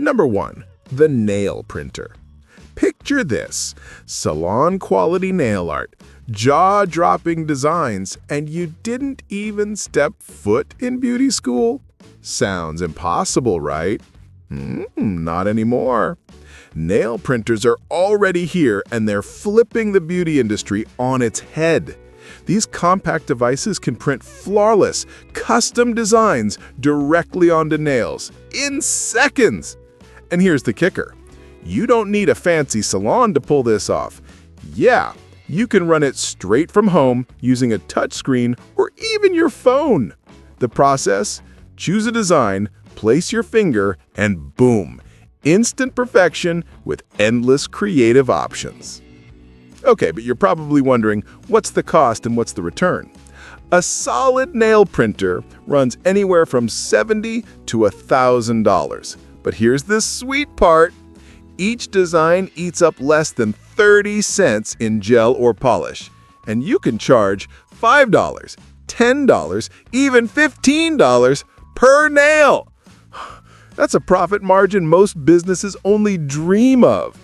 Number 1. The nail printer. Picture this: salon-quality nail art, jaw-dropping designs, and you didn't even step foot in beauty school? Sounds impossible, right? Not anymore. Nail printers are already here, and they're flipping the beauty industry on its head. These compact devices can print flawless, custom designs directly onto nails in seconds. And here's the kicker: you don't need a fancy salon to pull this off. Yeah, you can run it straight from home using a touchscreen or even your phone. The process? Choose a design, place your finger, and boom! Instant perfection with endless creative options. Okay, but you're probably wondering, what's the cost and what's the return? A solid nail printer runs anywhere from $70 to $1,000. But here's the sweet part: each design eats up less than 30 cents in gel or polish, and you can charge $5, $10, even $15 per nail. That's a profit margin most businesses only dream of.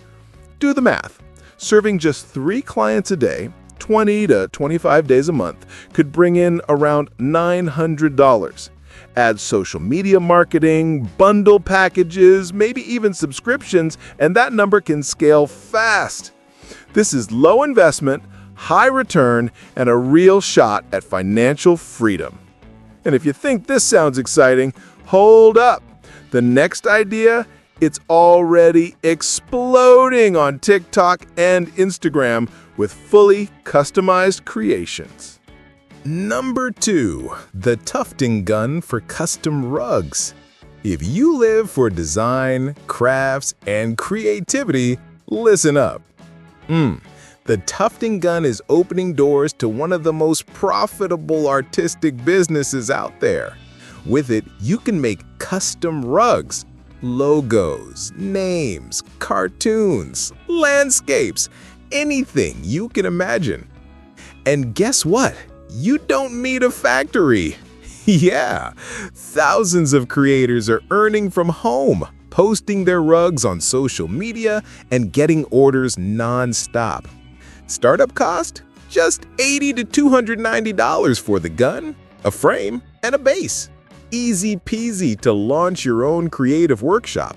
Do the math. Serving just 3 clients a day, 20 to 25 days a month, could bring in around $900. Add social media marketing, bundle packages, maybe even subscriptions, and that number can scale fast. This is low investment, high return, and a real shot at financial freedom. And if you think this sounds exciting, hold up. The next idea, it's already exploding on TikTok and Instagram with fully customized creations. Number 2. The Tufting gun for custom rugs. If you live for design, crafts, and creativity, listen up. The Tufting gun is opening doors to one of the most profitable artistic businesses out there. With it, you can make custom rugs, logos, names, cartoons, landscapes, anything you can imagine. And guess what? You don't need a factory. Yeah, thousands of creators are earning from home, posting their rugs on social media and getting orders non-stop. Startup cost? Just $80 to $290 for the gun, a frame, and a base. Easy peasy to launch your own creative workshop.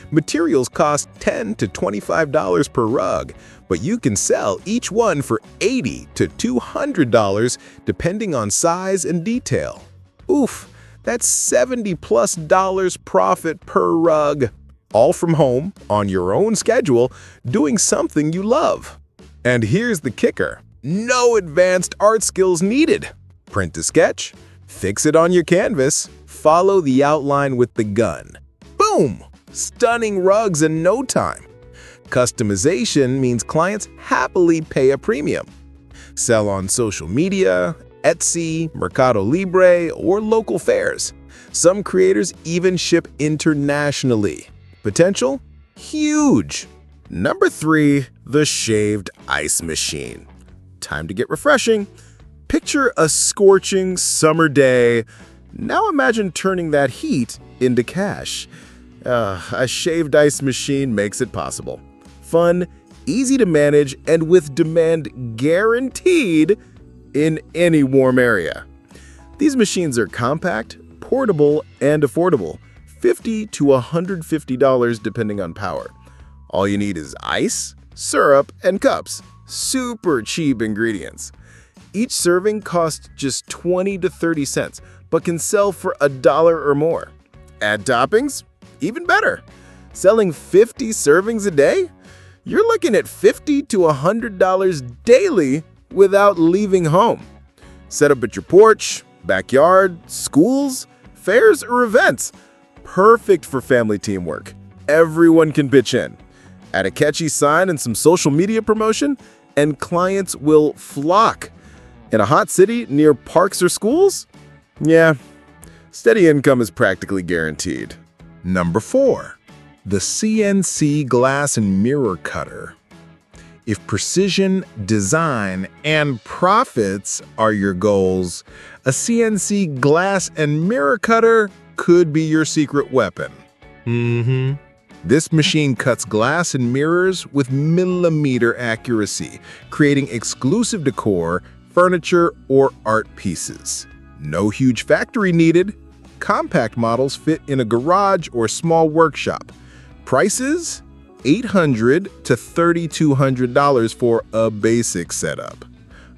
Materials cost $10 to $25 per rug, but you can sell each one for $80 to $200 depending on size and detail. Oof, that's $70+ profit per rug. All from home, on your own schedule, doing something you love. And here's the kicker: no advanced art skills needed. Print a sketch, fix it on your canvas, follow the outline with the gun. Boom! Stunning rugs in no time. Customization means clients happily pay a premium. Sell on social media, Etsy, Mercado Libre, or local fairs. Some creators even ship internationally. Potential? Huge! Number 3. The shaved ice machine. Time to get refreshing. Picture a scorching summer day. Now imagine turning that heat into cash. A shaved ice machine makes it possible. Fun, easy to manage, and with demand guaranteed in any warm area. These machines are compact, portable, and affordable. $50 to $150 depending on power. All you need is ice, syrup, and cups. Super cheap ingredients. Each serving costs just 20 to 30 cents, but can sell for $1 or more. Add toppings? Even better. Selling 50 servings a day? You're looking at $50 to $100 daily without leaving home. Set up at your porch, backyard, schools, fairs, or events. Perfect for family teamwork. Everyone can pitch in. Add a catchy sign and some social media promotion, and clients will flock. In a hot city near parks or schools? Yeah, steady income is practically guaranteed. Number 4. The CNC glass and mirror cutter. If precision, design, and profits are your goals, a CNC glass and mirror cutter could be your secret weapon. This machine cuts glass and mirrors with millimeter accuracy, creating exclusive decor, furniture, or art pieces. No huge factory needed. Compact models fit in a garage or small workshop. Prices? $800 to $3,200 for a basic setup.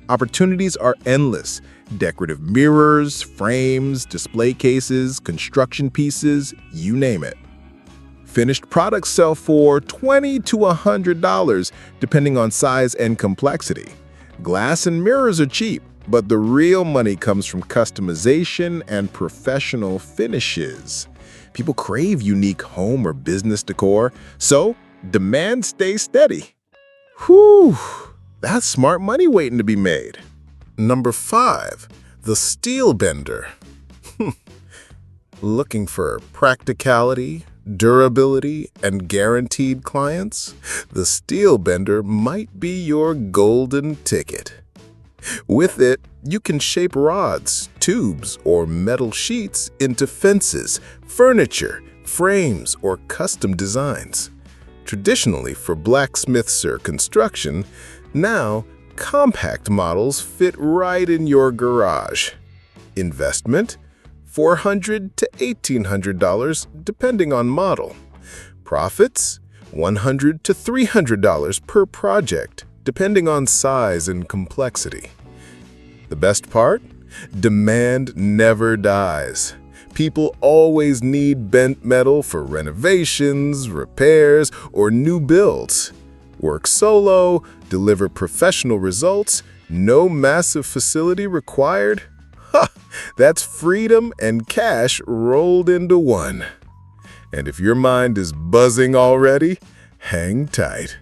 Opportunities are endless. Decorative mirrors, frames, display cases, construction pieces, you name it. Finished products sell for $20 to $100, depending on size and complexity. Glass and mirrors are cheap, but the real money comes from customization and professional finishes. People crave unique home or business decor, so demand stays steady. Whew, that's smart money waiting to be made. Number 5, the steel bender. Looking for practicality, durability, and guaranteed clients? The steel bender might be your golden ticket. With it, you can shape rods, tubes, or metal sheets into fences, furniture, frames, or custom designs. Traditionally for blacksmiths or construction, now compact models fit right in your garage. Investment? $400 to $1,800 depending on model. Profits? $100 to $300 per project depending on size and complexity. The best part? Demand never dies. People always need bent metal for renovations, repairs, or new builds. Work solo, deliver professional results, no massive facility required. Ha! That's freedom and cash rolled into one. And if your mind is buzzing already, hang tight.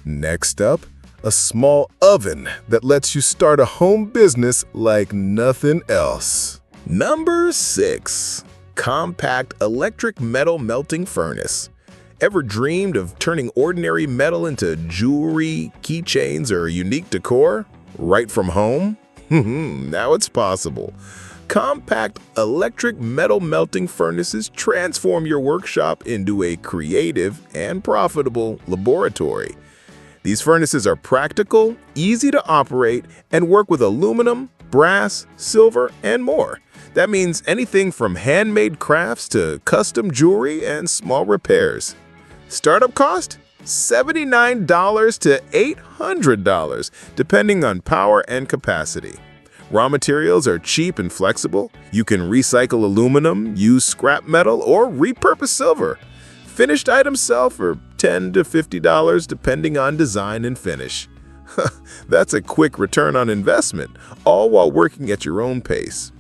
Next up, a small oven that lets you start a home business like nothing else. Number 6, compact electric metal melting furnace. Ever dreamed of turning ordinary metal into jewelry, keychains, or unique decor? Right from home? Now it's possible. Compact electric metal melting furnaces transform your workshop into a creative and profitable laboratory. These furnaces are practical, easy to operate, and work with aluminum, brass, silver, and more. That means anything from handmade crafts to custom jewelry and small repairs. Startup cost? $79 to $800, depending on power and capacity. Raw materials are cheap and flexible. You can recycle aluminum, use scrap metal, or repurpose silver. Finished items sell for $10 to $50 depending on design and finish. That's a quick return on investment, all while working at your own pace.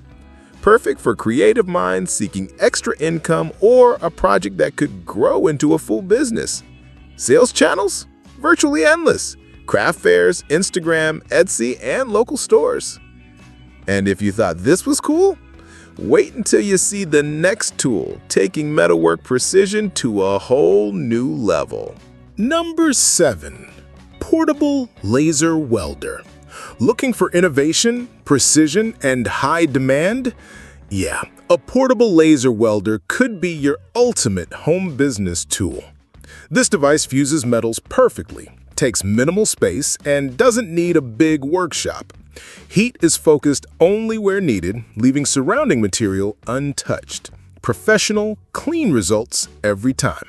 Perfect for creative minds seeking extra income or a project that could grow into a full business. Sales channels? Virtually endless. Craft fairs, Instagram, Etsy, and local stores. And if you thought this was cool, wait until you see the next tool taking metalwork precision to a whole new level. Number 7, portable laser welder. Looking for innovation, precision, and high demand? Yeah, a portable laser welder could be your ultimate home business tool. This device fuses metals perfectly, takes minimal space, and doesn't need a big workshop. Heat is focused only where needed, leaving surrounding material untouched. Professional, clean results every time.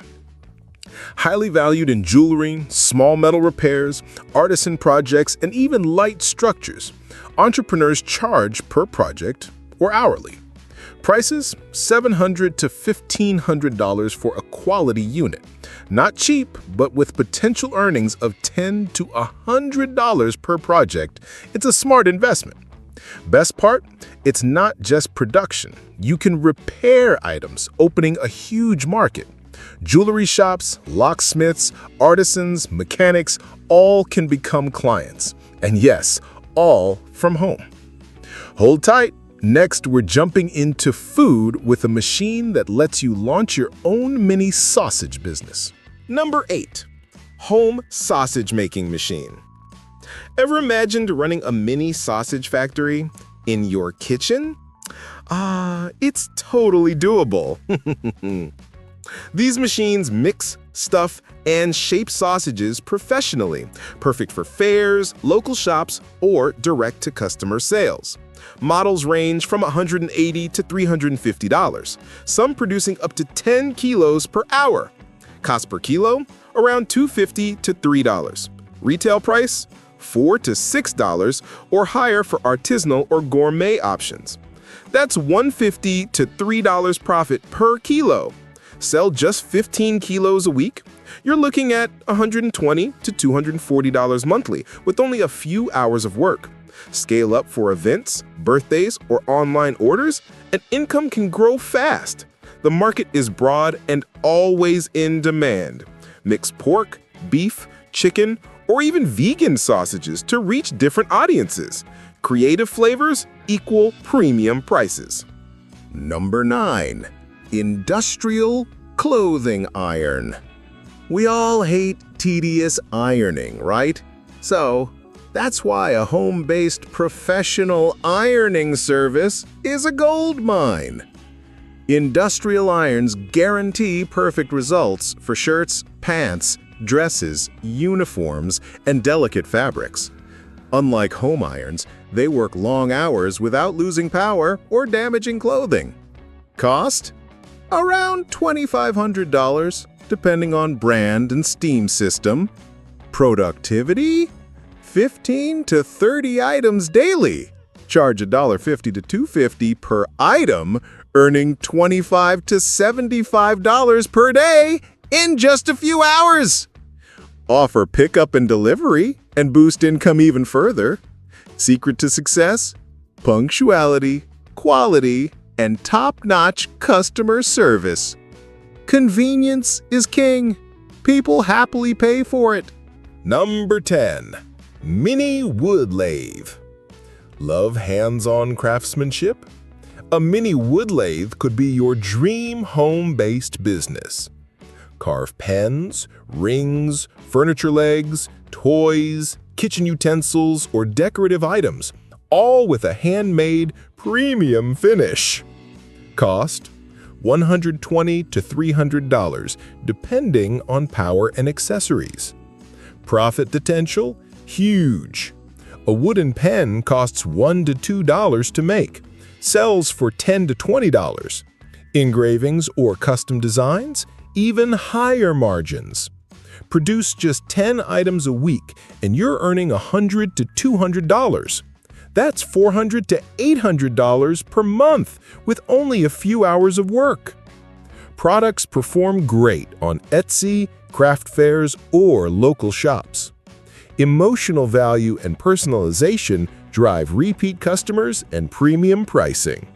Highly valued in jewelry, small metal repairs, artisan projects, and even light structures. Entrepreneurs charge per project or hourly. Prices? $700 to $1,500 for a quality unit. Not cheap, but with potential earnings of $10 to $100 per project, it's a smart investment. Best part? It's not just production. You can repair items, opening a huge market. Jewelry shops, locksmiths, artisans, mechanics, all can become clients. And yes, all from home. Hold tight. Next, we're jumping into food with a machine that lets you launch your own mini sausage business. Number 8, home sausage making machine. Ever imagined running a mini sausage factory in your kitchen? It's totally doable. These machines mix, stuff, and shape sausages professionally, perfect for fairs, local shops, or direct-to-customer sales. Models range from $180 to $350, some producing up to 10 kilos per hour. Cost per kilo, around $2.50 to $3. Retail price, $4 to $6 or higher for artisanal or gourmet options. That's $1.50 to $3 profit per kilo. Sell just 15 kilos a week? You're looking at $120 to $240 monthly with only a few hours of work. Scale up for events, birthdays, or online orders, and income can grow fast. The market is broad and always in demand. Mix pork, beef, chicken, or even vegan sausages to reach different audiences. Creative flavors equal premium prices. Number 9. Industrial clothing iron. We all hate tedious ironing, right? So, that's why a home-based professional ironing service is a gold mine. Industrial irons guarantee perfect results for shirts, pants, dresses, uniforms, and delicate fabrics. Unlike home irons, they work long hours without losing power or damaging clothing. Cost? Around $2,500, depending on brand and steam system. Productivity? 15 to 30 items daily. Charge $1.50 to $2.50 per item, earning $25 to $75 per day in just a few hours. Offer pickup and delivery and boost income even further. Secret to success? Punctuality, quality, and top-notch customer service. Convenience is king. People happily pay for it. Number 10. Mini wood lathe. Love hands-on craftsmanship? A mini wood lathe could be your dream home-based business. Carve pens, rings, furniture legs, toys, kitchen utensils, or decorative items, all with a handmade premium finish. Cost? $120 to $300, depending on power and accessories. Profit potential? Huge. A wooden pen costs $1 to $2 to make, sells for $10 to $20. Engravings or custom designs? Even higher margins. Produce just 10 items a week and you're earning $100 to $200. That's $400 to $800 per month with only a few hours of work. Products perform great on Etsy, craft fairs, or local shops. Emotional value and personalization drive repeat customers and premium pricing.